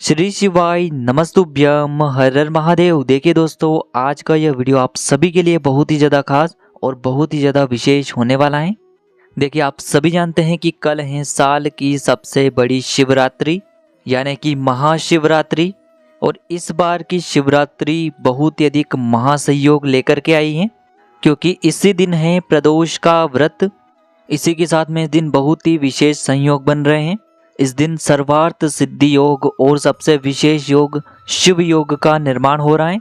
श्री शिवाय नमस्तुभ्यम हर हर महादेव। देखिए दोस्तों, आज का यह वीडियो आप सभी के लिए बहुत ही ज़्यादा खास और बहुत ही ज़्यादा विशेष होने वाला है। देखिए, आप सभी जानते हैं कि कल है साल की सबसे बड़ी शिवरात्रि यानी कि महाशिवरात्रि। और इस बार की शिवरात्रि बहुत ही अधिक महासंयोग लेकर के आई है, क्योंकि इसी दिन है प्रदोष का व्रत। इसी के साथ में इस दिन बहुत ही विशेष संयोग बन रहे हैं। इस दिन सर्वार्थ सिद्धि योग और सबसे विशेष योग शिव योग का निर्माण हो रहा है।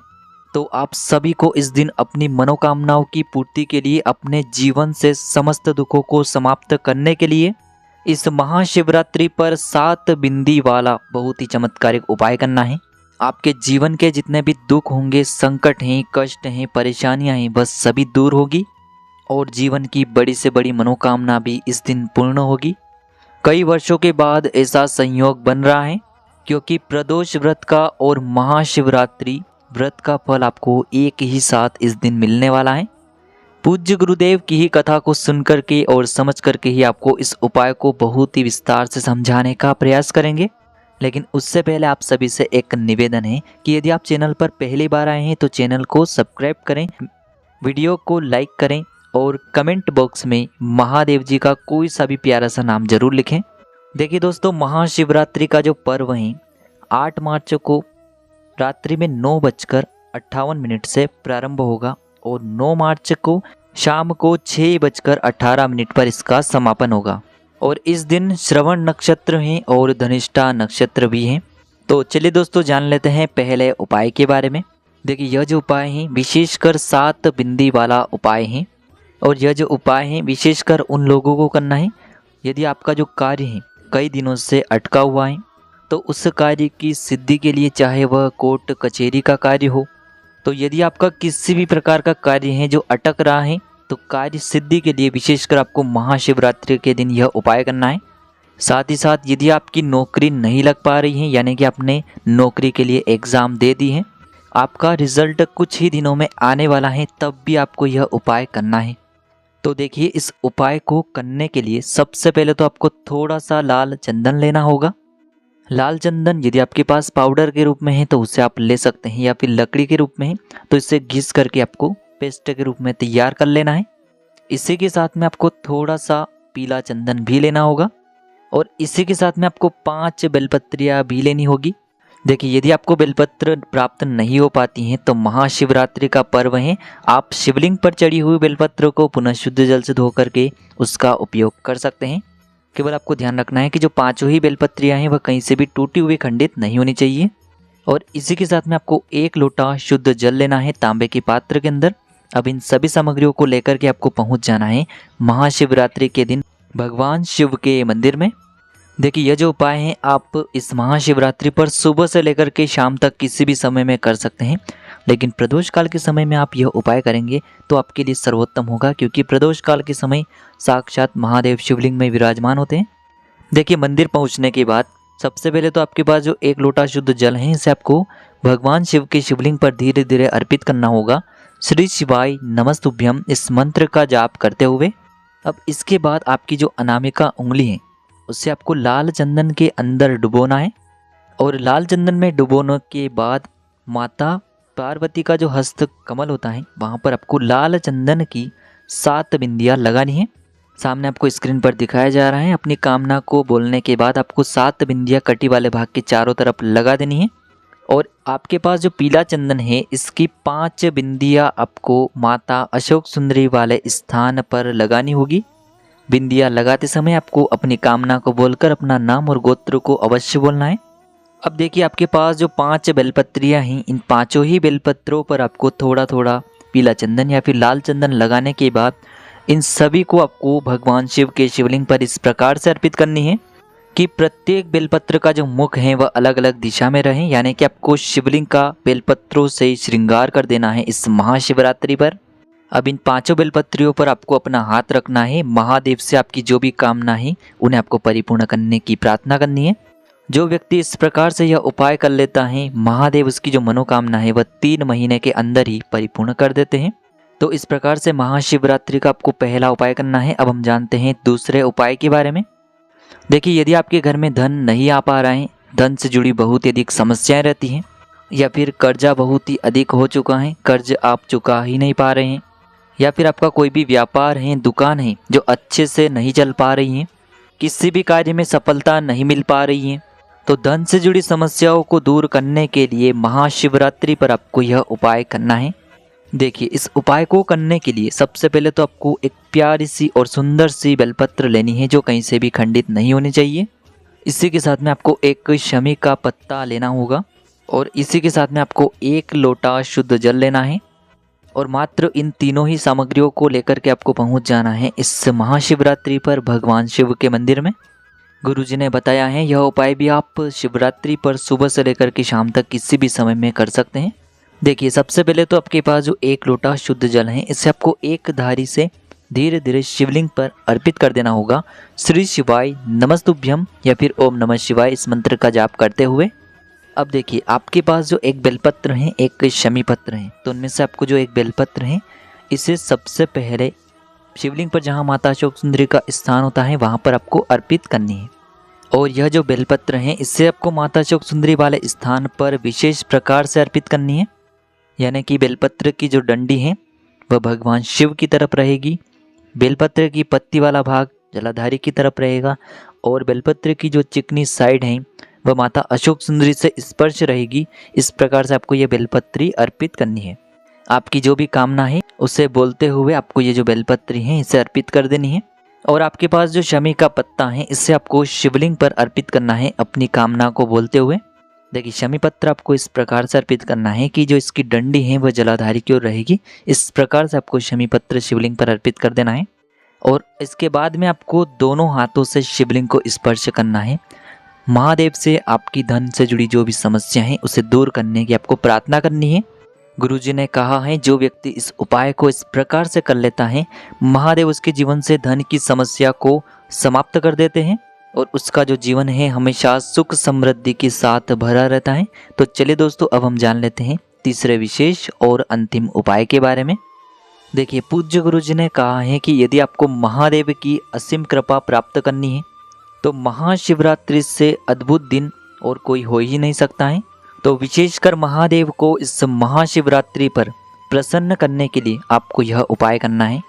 तो आप सभी को इस दिन अपनी मनोकामनाओं की पूर्ति के लिए, अपने जीवन से समस्त दुखों को समाप्त करने के लिए इस महाशिवरात्रि पर 7 बिंदी वाला बहुत ही चमत्कारिक उपाय करना है। आपके जीवन के जितने भी दुख होंगे, संकट हैं, कष्ट हैं, परेशानियां हैं, बस सभी दूर होगी और जीवन की बड़ी से बड़ी मनोकामना भी इस दिन पूर्ण होगी। कई वर्षों के बाद ऐसा संयोग बन रहा है, क्योंकि प्रदोष व्रत का और महाशिवरात्रि व्रत का फल आपको एक ही साथ इस दिन मिलने वाला है। पूज्य गुरुदेव की ही कथा को सुन करके और समझ करके ही आपको इस उपाय को बहुत ही विस्तार से समझाने का प्रयास करेंगे। लेकिन उससे पहले आप सभी से एक निवेदन है कि यदि आप चैनल पर पहली बार आए हैं तो चैनल को सब्सक्राइब करें, वीडियो को लाइक करें और कमेंट बॉक्स में महादेव जी का कोई सा भी प्यारा सा नाम जरूर लिखें। देखिए दोस्तों, महाशिवरात्रि का जो पर्व है 8 मार्च को रात्रि में 9:58 से प्रारंभ होगा और 9 मार्च को शाम को 6:18 पर इसका समापन होगा। और इस दिन श्रवण नक्षत्र है और धनिष्ठा नक्षत्र भी है। तो चलिए दोस्तों, जान लेते हैं पहले उपाय के बारे में। देखिए, यह जो उपाय है विशेषकर 7 बिंदी वाला उपाय है। और यह जो उपाय है विशेषकर उन लोगों को करना है यदि आपका जो कार्य है कई दिनों से अटका हुआ है, तो उस कार्य की सिद्धि के लिए, चाहे वह कोर्ट कचहरी का कार्य हो, तो यदि आपका किसी भी प्रकार का कार्य है जो अटक रहा है, तो कार्य सिद्धि के लिए विशेषकर आपको महाशिवरात्रि के दिन यह उपाय करना है। साथ ही साथ यदि आपकी नौकरी नहीं लग पा रही है, यानी कि आपने नौकरी के लिए एग्ज़ाम दे दी है, आपका रिजल्ट कुछ ही दिनों में आने वाला है, तब भी आपको यह उपाय करना है। तो देखिए, इस उपाय को करने के लिए सबसे पहले तो आपको थोड़ा सा लाल चंदन लेना होगा। लाल चंदन यदि आपके पास पाउडर के रूप में है तो उसे आप ले सकते हैं, या फिर लकड़ी के रूप में है तो इसे घिस करके आपको पेस्ट के रूप में तैयार कर लेना है। इसी के साथ में आपको थोड़ा सा पीला चंदन भी लेना होगा और इसी के साथ में आपको 5 बेलपत्रियाँ भी लेनी होगी। देखिए, यदि आपको बेलपत्र प्राप्त नहीं हो पाती हैं तो महाशिवरात्रि का पर्व है, आप शिवलिंग पर चढ़ी हुई बेलपत्र को पुनः शुद्ध जल से धो करके उसका उपयोग कर सकते हैं। केवल आपको ध्यान रखना है कि जो 5 ही बेलपत्रियां हैं वह कहीं से भी टूटी हुई खंडित नहीं होनी चाहिए। और इसी के साथ में आपको 1 लोटा शुद्ध जल लेना है तांबे के पात्र के अंदर। अब इन सभी सामग्रियों को लेकर के आपको पहुँच जाना है महाशिवरात्रि के दिन भगवान शिव के मंदिर में। देखिए, यह जो उपाय है आप इस महाशिवरात्रि पर सुबह से लेकर के शाम तक किसी भी समय में कर सकते हैं, लेकिन प्रदोष काल के समय में आप यह उपाय करेंगे तो आपके लिए सर्वोत्तम होगा, क्योंकि प्रदोष काल के समय साक्षात महादेव शिवलिंग में विराजमान होते हैं। देखिए, मंदिर पहुंचने के बाद सबसे पहले तो आपके पास जो 1 लोटा शुद्ध जल है इसे आपको भगवान शिव के शिवलिंग पर धीरे धीरे अर्पित करना होगा, श्री शिवाय नमस्तुभ्यम इस मंत्र का जाप करते हुए। अब इसके बाद आपकी जो अनामिका उंगली है उससे आपको लाल चंदन के अंदर डुबोना है। और लाल चंदन में डुबोने के बाद माता पार्वती का जो हस्त कमल होता है वहाँ पर आपको लाल चंदन की 7 बिंदियाँ लगानी है। सामने आपको स्क्रीन पर दिखाया जा रहा है। अपनी कामना को बोलने के बाद आपको 7 बिंदियाँ कटी वाले भाग के चारों तरफ लगा देनी है। और आपके पास जो पीला चंदन है इसकी 5 बिंदियाँ आपको माता अशोक सुंदरी वाले स्थान पर लगानी होगी। बिंदियाँ लगाते समय आपको अपनी कामना को बोलकर अपना नाम और गोत्र को अवश्य बोलना है। अब देखिए, आपके पास जो 5 बेलपत्रियाँ हैं, इन 5 ही बेलपत्रों पर आपको थोड़ा थोड़ा पीला चंदन या फिर लाल चंदन लगाने के बाद इन सभी को आपको भगवान शिव के शिवलिंग पर इस प्रकार से अर्पित करनी है कि प्रत्येक बेलपत्र का जो मुख है वह अलग अलग दिशा में रहे, यानी कि आपको शिवलिंग का बेलपत्रों से श्रृंगार कर देना है इस महाशिवरात्रि पर। अब इन 5 बेलपत्रियों पर आपको अपना हाथ रखना है। महादेव से आपकी जो भी कामना है उन्हें आपको परिपूर्ण करने की प्रार्थना करनी है। जो व्यक्ति इस प्रकार से यह उपाय कर लेता है, महादेव उसकी जो मनोकामना है वह 3 महीने के अंदर ही परिपूर्ण कर देते हैं। तो इस प्रकार से महाशिवरात्रि का आपको पहला उपाय करना है। अब हम जानते हैं दूसरे उपाय के बारे में। देखिए, यदि आपके घर में धन नहीं आ पा रहा है, धन से जुड़ी बहुत ही अधिक समस्याएं रहती हैं, या फिर कर्जा बहुत ही अधिक हो चुका है, कर्ज आप चुका ही नहीं पा रहे हैं, या फिर आपका कोई भी व्यापार है, दुकान है जो अच्छे से नहीं चल पा रही है, किसी भी कार्य में सफलता नहीं मिल पा रही है, तो धन से जुड़ी समस्याओं को दूर करने के लिए महाशिवरात्रि पर आपको यह उपाय करना है। देखिए, इस उपाय को करने के लिए सबसे पहले तो आपको एक प्यारी सी और सुंदर सी बेलपत्र लेनी है जो कहीं से भी खंडित नहीं होनी चाहिए। इसी के साथ में आपको एक शमी का पत्ता लेना होगा और इसी के साथ में आपको 1 लोटा शुद्ध जल लेना है और मात्र इन तीनों ही सामग्रियों को लेकर के आपको पहुंच जाना है इस महाशिवरात्रि पर भगवान शिव के मंदिर में। गुरुजी ने बताया है यह उपाय भी आप शिवरात्रि पर सुबह से लेकर के शाम तक किसी भी समय में कर सकते हैं। देखिए, सबसे पहले तो आपके पास जो 1 लोटा शुद्ध जल है इसे आपको एक धारी से धीरे धीरे शिवलिंग पर अर्पित कर देना होगा। श्री शिवाय नमस्तुभ्यम या फिर ओम नमः शिवाय इस मंत्र का जाप करते हुए। अब देखिए, आपके पास जो एक बेलपत्र है, एक शमी पत्र है, तो उनमें से आपको जो एक बेलपत्र है इसे सबसे पहले शिवलिंग पर जहाँ माता अशोक सुंदरी का स्थान होता है वहाँ पर आपको अर्पित करनी है। और यह जो बेलपत्र है इससे आपको माता अशोक सुंदरी वाले स्थान पर विशेष प्रकार से अर्पित करनी है, यानी कि बेलपत्र की जो डंडी है वह भगवान शिव की तरफ रहेगी, बेलपत्र की पत्ती वाला भाग जलाधारी की तरफ रहेगा और बेलपत्र की जो चिकनी साइड है वह माता अशोक सुंदरी से स्पर्श रहेगी। इस प्रकार से आपको यह बेलपत्री अर्पित करनी है। आपकी जो भी कामना है उसे बोलते हुए आपको ये जो बेलपत्री है इसे अर्पित कर देनी है। और आपके पास जो शमी का पत्ता है इससे आपको शिवलिंग पर अर्पित करना है अपनी कामना को बोलते हुए। देखिए, शमी पत्र आपको इस प्रकार से अर्पित करना है कि जो इसकी डंडी है वह जलाधारी की ओर रहेगी। इस प्रकार से आपको शमी पत्र शिवलिंग पर अर्पित कर देना है और इसके बाद में आपको दोनों हाथों से शिवलिंग को स्पर्श करना है। महादेव से आपकी धन से जुड़ी जो भी समस्या है उसे दूर करने की आपको प्रार्थना करनी है। गुरुजी ने कहा है जो व्यक्ति इस उपाय को इस प्रकार से कर लेता है महादेव उसके जीवन से धन की समस्या को समाप्त कर देते हैं और उसका जो जीवन है हमेशा सुख समृद्धि के साथ भरा रहता है। तो चलिए दोस्तों, अब हम जान लेते हैं तीसरे विशेष और अंतिम उपाय के बारे में। देखिए, पूज्य गुरुजी ने कहा है कि यदि आपको महादेव की असीम कृपा प्राप्त करनी है तो महाशिवरात्रि से अद्भुत दिन और कोई हो ही नहीं सकता है। तो विशेषकर महादेव को इस महाशिवरात्रि पर प्रसन्न करने के लिए आपको यह उपाय करना है।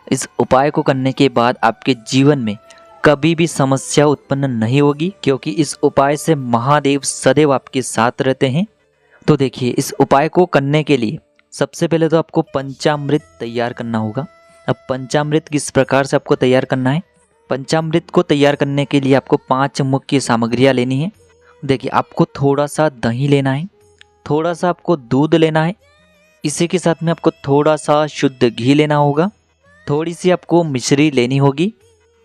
इस उपाय को करने के बाद आपके जीवन में कभी भी समस्या उत्पन्न नहीं होगी, क्योंकि इस उपाय से महादेव सदैव आपके साथ रहते हैं। तो देखिए, इस उपाय को करने के लिए सबसे पहले तो आपको पंचामृत तैयार करना होगा। अब पंचामृत किस प्रकार से आपको तैयार करना है? पंचामृत को तैयार करने के लिए आपको 5 मुख्य सामग्रियां लेनी है। देखिए, आपको थोड़ा सा दही लेना है, थोड़ा सा आपको दूध लेना है, इसी के साथ में आपको थोड़ा सा शुद्ध घी लेना होगा, थोड़ी सी आपको मिश्री लेनी होगी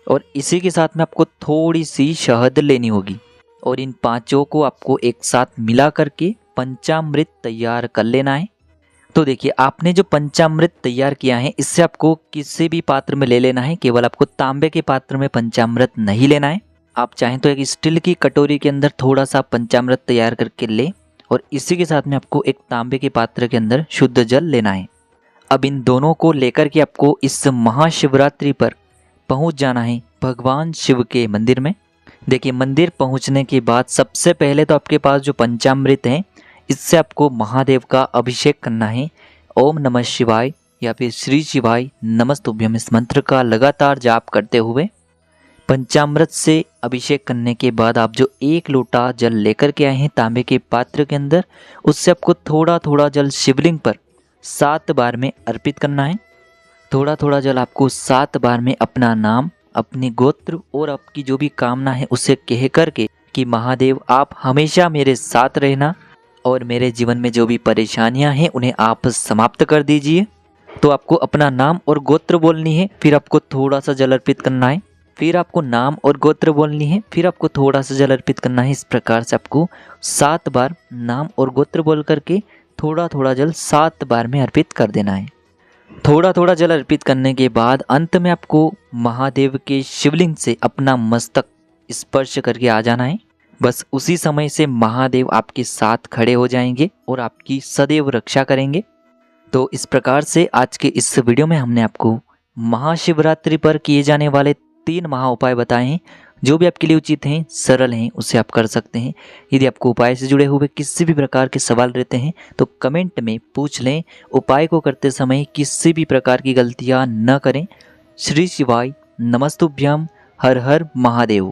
और इसी के साथ में आपको थोड़ी सी शहद लेनी होगी। और इन पांचों को आपको एक साथ मिला करके पंचामृत तैयार कर लेना है। तो देखिए, आपने जो पंचामृत तैयार किया है इससे आपको किसी भी पात्र में ले लेना है, केवल आपको तांबे के पात्र में पंचामृत नहीं लेना है। आप चाहें तो एक स्टील की कटोरी के अंदर थोड़ा सा पंचामृत तैयार करके ले और इसी के साथ में आपको एक तांबे के पात्र के अंदर शुद्ध जल लेना है। अब इन दोनों को लेकर के आपको इस महाशिवरात्रि पर पहुंच जाना है भगवान शिव के मंदिर में। देखिए, मंदिर पहुंचने के बाद सबसे पहले तो आपके पास जो पंचामृत है इससे आपको महादेव का अभिषेक करना है। ओम नमः शिवाय या फिर श्री शिवाय नमस्तुभ्यम इस मंत्र का लगातार जाप करते हुए पंचामृत से अभिषेक करने के बाद आप जो 1 लोटा जल लेकर के आए हैं तांबे के पात्र के अंदर, उससे आपको थोड़ा थोड़ा जल शिवलिंग पर 7 बार में अर्पित करना है। थोड़ा थोड़ा जल आपको 7 बार में अपना नाम, अपनी गोत्र और आपकी जो भी कामना है उसे कह करके कि महादेव आप हमेशा मेरे साथ रहना और मेरे जीवन में जो भी परेशानियां हैं उन्हें आप समाप्त कर दीजिए। तो आपको अपना नाम और गोत्र बोलनी है, फिर आपको थोड़ा सा जल अर्पित करना है, फिर आपको नाम और गोत्र बोलनी है, फिर आपको थोड़ा सा जल अर्पित करना है। इस प्रकार से आपको 7 बार नाम और गोत्र बोल करके थोड़ा थोड़ा जल 7 बार में अर्पित कर देना है। थोड़ा थोड़ा जल अर्पित करने के बाद अंत में आपको महादेव के शिवलिंग से अपना मस्तक स्पर्श करके आ जाना है। बस उसी समय से महादेव आपके साथ खड़े हो जाएंगे और आपकी सदैव रक्षा करेंगे। तो इस प्रकार से आज के इस वीडियो में हमने आपको महाशिवरात्रि पर किए जाने वाले 3 महा उपाय बताए हैं, जो भी आपके लिए उचित हैं, सरल हैं, उसे आप कर सकते हैं। यदि आपको उपाय से जुड़े हुए किसी भी प्रकार के सवाल रहते हैं तो कमेंट में पूछ लें। उपाय को करते समय किसी भी प्रकार की गलतियां न करें। श्री शिवाय नमस्तुभ्यम। हर हर महादेव।